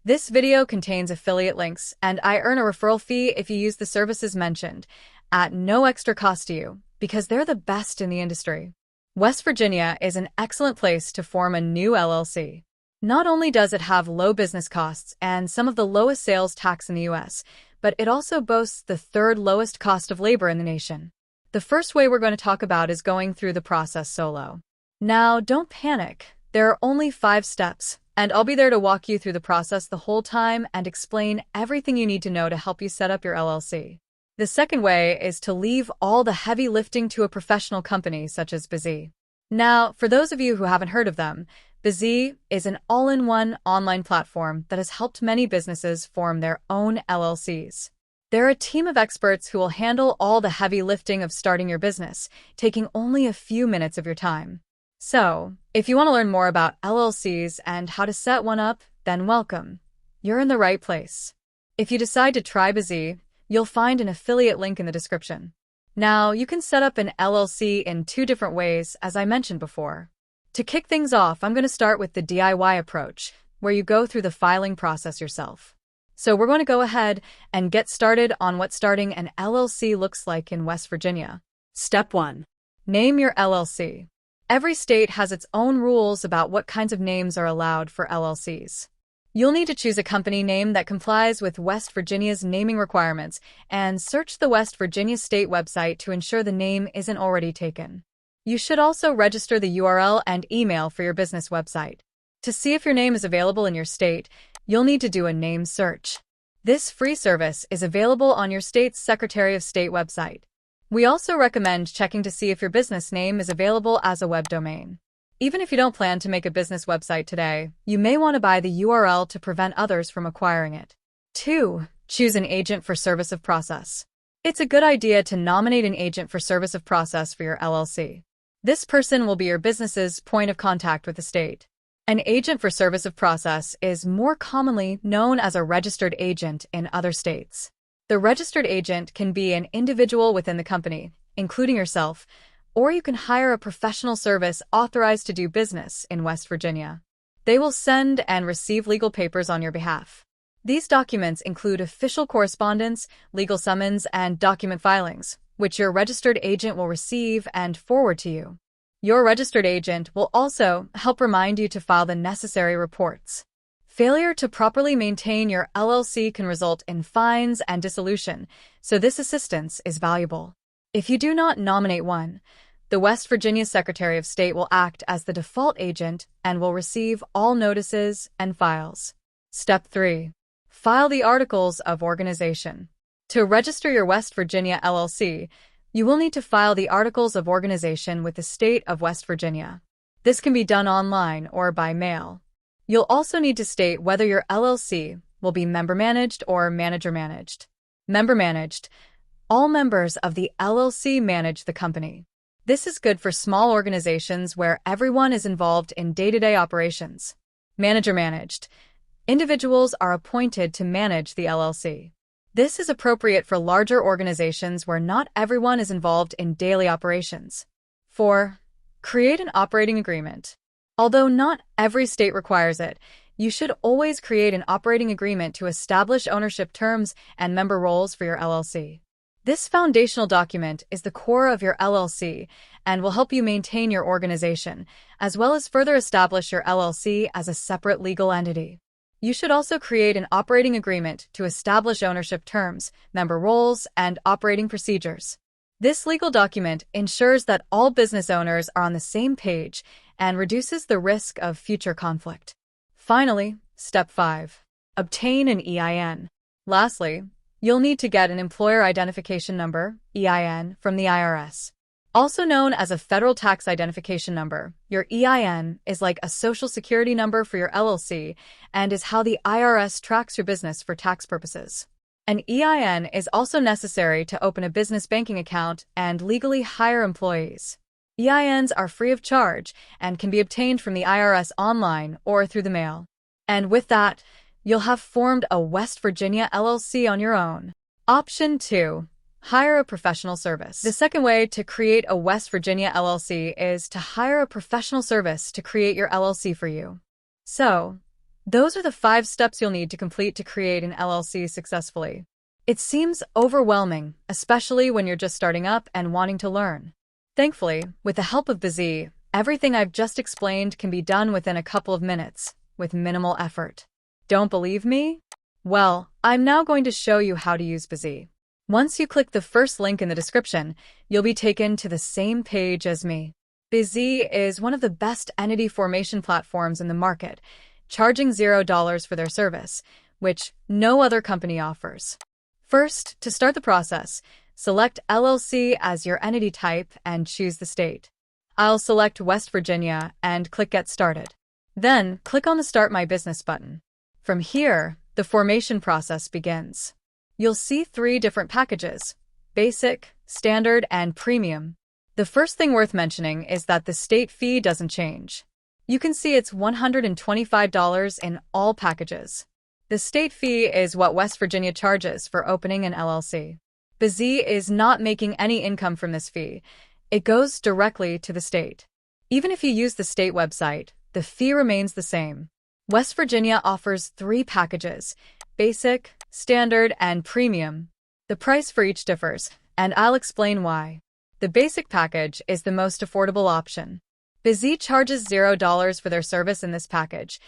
This video contains affiliate links, and I earn a referral fee if you use the services mentioned, at no extra cost to you, because they're the best in the industry. West Virginia is an excellent place to form a new LLC. Not only does it have low business costs and some of the lowest sales tax in the US, but it also boasts the third lowest cost of labor in the nation. The first way we're going to talk about is going through the process solo. Now, don't panic. There are only 5 steps, and I'll be there to walk you through the process the whole time and explain everything you need to know to help you set up your LLC. The second way is to leave all the heavy lifting to a professional company such as Bizee. Now, for those of you who haven't heard of them, Bizee is an all-in-one online platform that has helped many businesses form their own LLCs. They're a team of experts who will handle all the heavy lifting of starting your business, taking only a few minutes of your time. So, if you want to learn more about LLCs and how to set one up, then welcome. You're in the right place. If you decide to try Bizee, you'll find an affiliate link in the description. Now, you can set up an LLC in 2 different ways, as I mentioned before. To kick things off, I'm going to start with the DIY approach, where you go through the filing process yourself. So we're going to go ahead and get started on what starting an LLC looks like in West Virginia. Step 1. Name your LLC. Every state has its own rules about what kinds of names are allowed for LLCs. You'll need to choose a company name that complies with West Virginia's naming requirements and search the West Virginia state website to ensure the name isn't already taken. You should also register the URL and email for your business website. To see if your name is available in your state, you'll need to do a name search. This free service is available on your state's Secretary of State website. We also recommend checking to see if your business name is available as a web domain. Even if you don't plan to make a business website today, you may want to buy the URL to prevent others from acquiring it. 2. Choose an agent for service of process. It's a good idea to nominate an agent for service of process for your LLC. This person will be your business's point of contact with the state. An agent for service of process is more commonly known as a registered agent in other states. The registered agent can be an individual within the company, including yourself, or you can hire a professional service authorized to do business in West Virginia. They will send and receive legal papers on your behalf. These documents include official correspondence, legal summons, and document filings, which your registered agent will receive and forward to you. Your registered agent will also help remind you to file the necessary reports. Failure to properly maintain your LLC can result in fines and dissolution, so this assistance is valuable. If you do not nominate one, the West Virginia Secretary of State will act as the default agent and will receive all notices and files. Step 3. File the Articles of Organization. To register your West Virginia LLC, you will need to file the Articles of Organization with the state of West Virginia. This can be done online or by mail. You'll also need to state whether your LLC will be member-managed or manager-managed. Member-managed. All members of the LLC manage the company. This is good for small organizations where everyone is involved in day-to-day operations. Manager-managed. Individuals are appointed to manage the LLC. This is appropriate for larger organizations where not everyone is involved in daily operations. 4. Create an operating agreement. Although not every state requires it, you should always create an operating agreement to establish ownership terms and member roles for your LLC. This foundational document is the core of your LLC and will help you maintain your organization, as well as further establish your LLC as a separate legal entity. You should also create an operating agreement to establish ownership terms, member roles, and operating procedures. This legal document ensures that all business owners are on the same page and reduces the risk of future conflict. Finally, Step 5. Obtain an EIN. Lastly, you'll need to get an Employer Identification Number, EIN, from the IRS. Also known as a Federal Tax Identification Number, your EIN is like a Social Security number for your LLC and is how the IRS tracks your business for tax purposes. An EIN is also necessary to open a business banking account and legally hire employees. EINs are free of charge and can be obtained from the IRS online or through the mail. And with that, you'll have formed a West Virginia LLC on your own. Option 2. Hire a professional service. The second way to create a West Virginia LLC is to hire a professional service to create your LLC for you. So, Those are the 5 steps you'll need to complete to create an LLC successfully. It seems overwhelming, especially when you're just starting up and wanting to learn. Thankfully, with the help of Bizee, everything I've just explained can be done within a couple of minutes, with minimal effort. Don't believe me? Well, I'm now going to show you how to use Bizee. Once you click the first link in the description, you'll be taken to the same page as me. Bizee is one of the best entity formation platforms in the market, charging $0 for their service, which no other company offers. First, to start the process, select LLC as your entity type and choose the state. I'll select West Virginia and click Get Started. Then, click on the Start My Business button. From here, the formation process begins. You'll see 3 different packages: Basic, Standard, and Premium. The first thing worth mentioning is that the state fee doesn't change. You can see it's $125 in all packages. The state fee is what West Virginia charges for opening an LLC. Bizee is not making any income from this fee. It goes directly to the state. Even if you use the state website, the fee remains the same. West Virginia offers 3 packages: Basic, Standard, and Premium. The price for each differs, and I'll explain why. The Basic package is the most affordable option. Bizee charges $0 for their service in this package.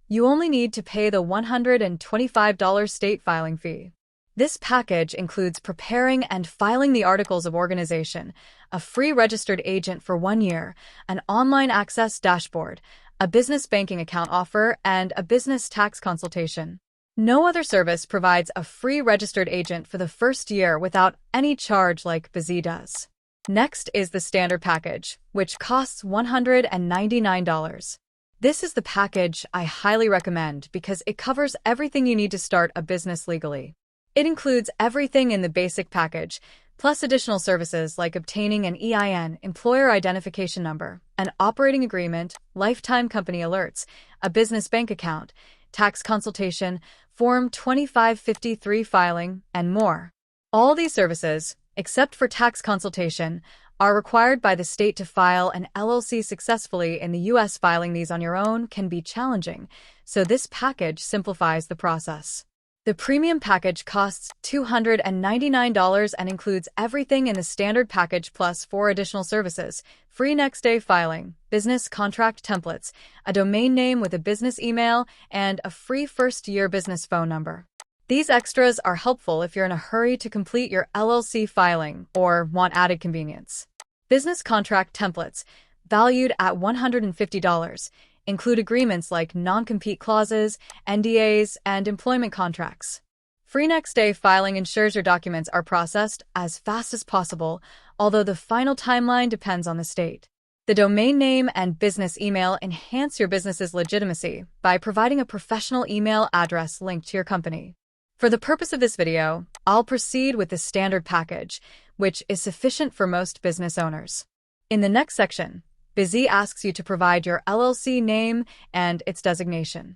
You only need to pay the $125 state filing fee. This package includes preparing and filing the articles of organization, a free registered agent for 1 year, an online access dashboard, a business banking account offer, and a business tax consultation. No other service provides a free registered agent for the first year without any charge like Bizee does. Next is the Standard package, which costs $199. This is the package I highly recommend because it covers everything you need to start a business legally. It includes everything in the Basic package, plus additional services like obtaining an EIN, employer identification number, an operating agreement, lifetime company alerts, a business bank account, tax consultation, Form 2553 filing, and more. All these services, except for tax consultation, are required by the state to file an LLC successfully in the U.S. Filing these on your own can be challenging, so this package simplifies the process. The Premium package costs $299 and includes everything in the Standard package plus 4 additional services: free next-day filing, business contract templates, a domain name with a business email, and a free first-year business phone number. These extras are helpful if you're in a hurry to complete your LLC filing or want added convenience. Business contract templates, valued at $150, include agreements like non-compete clauses, NDAs, and employment contracts. Free next-day filing ensures your documents are processed as fast as possible, although the final timeline depends on the state. The domain name and business email enhance your business's legitimacy by providing a professional email address linked to your company. For the purpose of this video, I'll proceed with the Standard package, which is sufficient for most business owners. In the next section, Bizee asks you to provide your LLC name and its designation.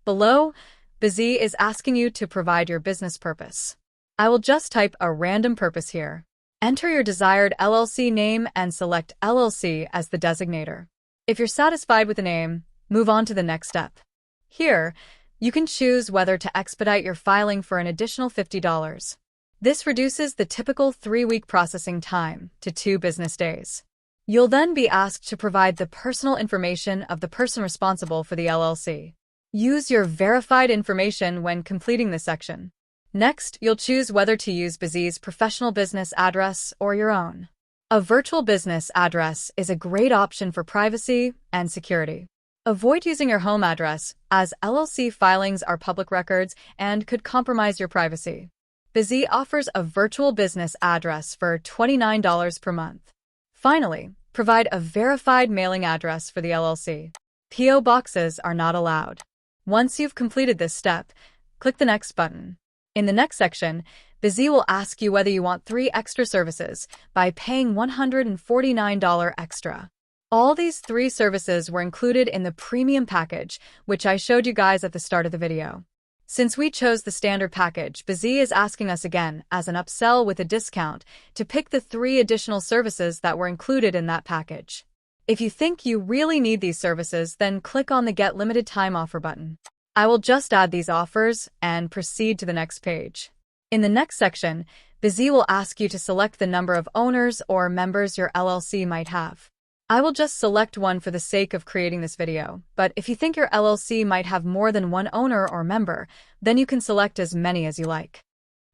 Below, Bizee is asking you to provide your business purpose. I will just type a random purpose here. Enter your desired LLC name and select LLC as the designator. If you're satisfied with the name, move on to the next step. Here, you can choose whether to expedite your filing for an additional $50. This reduces the typical 3-week processing time to 2 business days. You'll then be asked to provide the personal information of the person responsible for the LLC. Use your verified information when completing this section. Next, you'll choose whether to use Bizee's professional business address or your own. A virtual business address is a great option for privacy and security. Avoid using your home address, as LLC filings are public records and could compromise your privacy. Bizee offers a virtual business address for $29 per month. Finally, provide a verified mailing address for the LLC. P.O. boxes are not allowed. Once you've completed this step, click the Next button. In the next section, Bizee will ask you whether you want 3 extra services by paying $149 extra. All these 3 services were included in the Premium package, which I showed you guys at the start of the video. Since we chose the Standard package, Bizee is asking us again, as an upsell with a discount, to pick the 3 additional services that were included in that package. If you think you really need these services, then click on the Get Limited Time Offer button. I will just add these offers and proceed to the next page. In the next section, Bizee will ask you to select the number of owners or members your LLC might have. I will just select one for the sake of creating this video, but if you think your LLC might have more than one owner or member, then you can select as many as you like.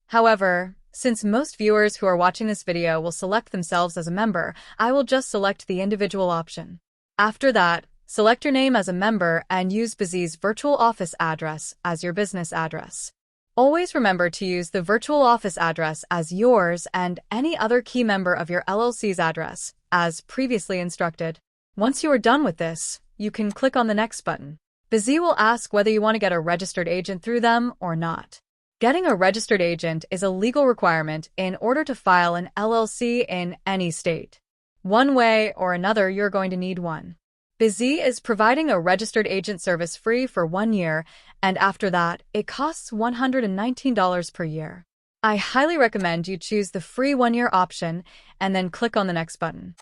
However, since most viewers who are watching this video will select themselves as a member, I will just select the individual option. After that, select your name as a member and use Bizee's virtual office address as your business address. Always remember to use the virtual office address as yours and any other key member of your LLC's address, as previously instructed. Once you are done with this, you can click on the Next button. Bizee will ask whether you want to get a registered agent through them or not. Getting a registered agent is a legal requirement in order to file an LLC in any state. One way or another, you're going to need one. Bizee is providing a registered agent service free for 1 year, and after that, it costs $119 per year. I highly recommend you choose the free 1-year option and then click on the Next button.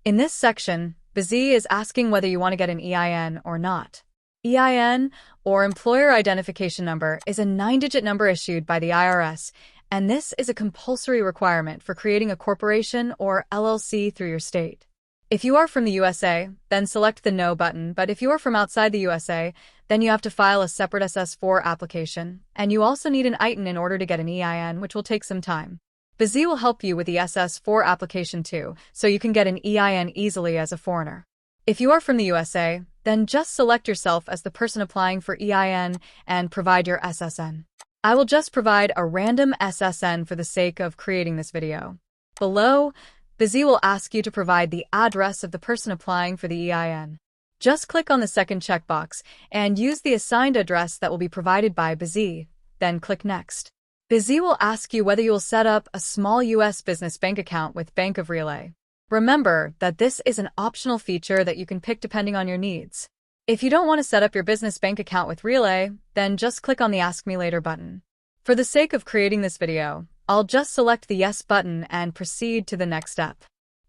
In this section, Bizee is asking whether you want to get an EIN or not. EIN, or Employer Identification Number, is a 9-digit number issued by the IRS, and this is a compulsory requirement for creating a corporation or LLC through your state. If you are from the USA, then select the No button, but if you are from outside the USA, then you have to file a separate SS4 application, and you also need an ITIN in order to get an EIN, which will take some time. Bizee will help you with the SS4 application too, so you can get an EIN easily as a foreigner. If you are from the USA, then just select yourself as the person applying for EIN and provide your SSN. I will just provide a random SSN for the sake of creating this video. Below, Bizee will ask you to provide the address of the person applying for the EIN. Just click on the second checkbox and use the assigned address that will be provided by Bizee, then click Next. Bizee will ask you whether you will set up a small U.S. business bank account with Bank of Relay. Remember that this is an optional feature that you can pick depending on your needs. If you don't want to set up your business bank account with Relay, then just click on the Ask Me Later button. For the sake of creating this video, I'll just select the Yes button and proceed to the next step.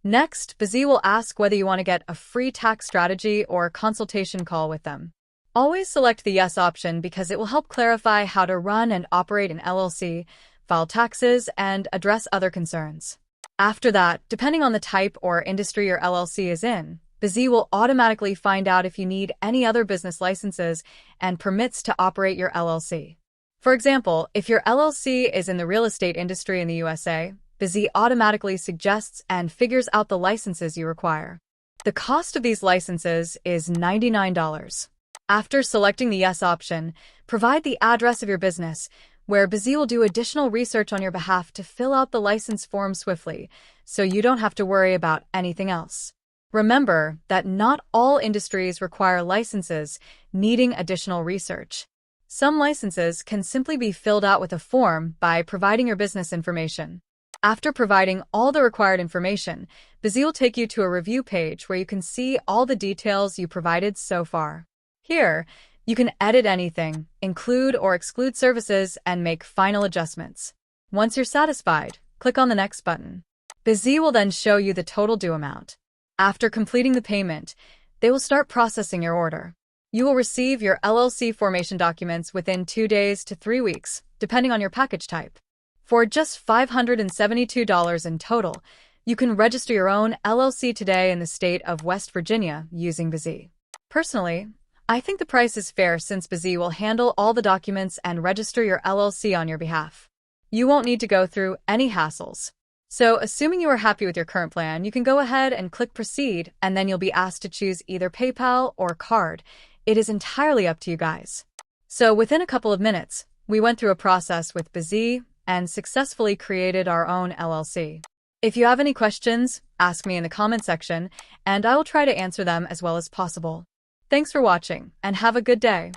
Next, Bizee will ask whether you want to get a free tax strategy or consultation call with them. Always select the Yes option because it will help clarify how to run and operate an LLC, file taxes, and address other concerns. After that, depending on the type or industry your LLC is in, Bizee will automatically find out if you need any other business licenses and permits to operate your LLC. For example, if your LLC is in the real estate industry in the USA, Bizee automatically suggests and figures out the licenses you require. The cost of these licenses is $99. After selecting the Yes option, provide the address of your business, where Bizee will do additional research on your behalf to fill out the license form swiftly, so you don't have to worry about anything else. Remember that not all industries require licenses, needing additional research. Some licenses can simply be filled out with a form by providing your business information. After providing all the required information, Bizee will take you to a review page where you can see all the details you provided so far. Here, you can edit anything, include or exclude services, and make final adjustments. Once you're satisfied, click on the Next button. Bizee will then show you the total due amount. After completing the payment, they will start processing your order. You will receive your LLC formation documents within 2 days to 3 weeks, depending on your package type. For just $572 in total, you can register your own LLC today in the state of West Virginia using Bizee. Personally, I think the price is fair since Bizee will handle all the documents and register your LLC on your behalf. You won't need to go through any hassles. So, assuming you are happy with your current plan, you can go ahead and click Proceed, and then you'll be asked to choose either PayPal or card. It is entirely up to you guys. So, within a couple of minutes, we went through a process with Bizee and successfully created our own LLC. If you have any questions, ask me in the comment section, and I will try to answer them as well as possible. Thanks for watching, and have a good day.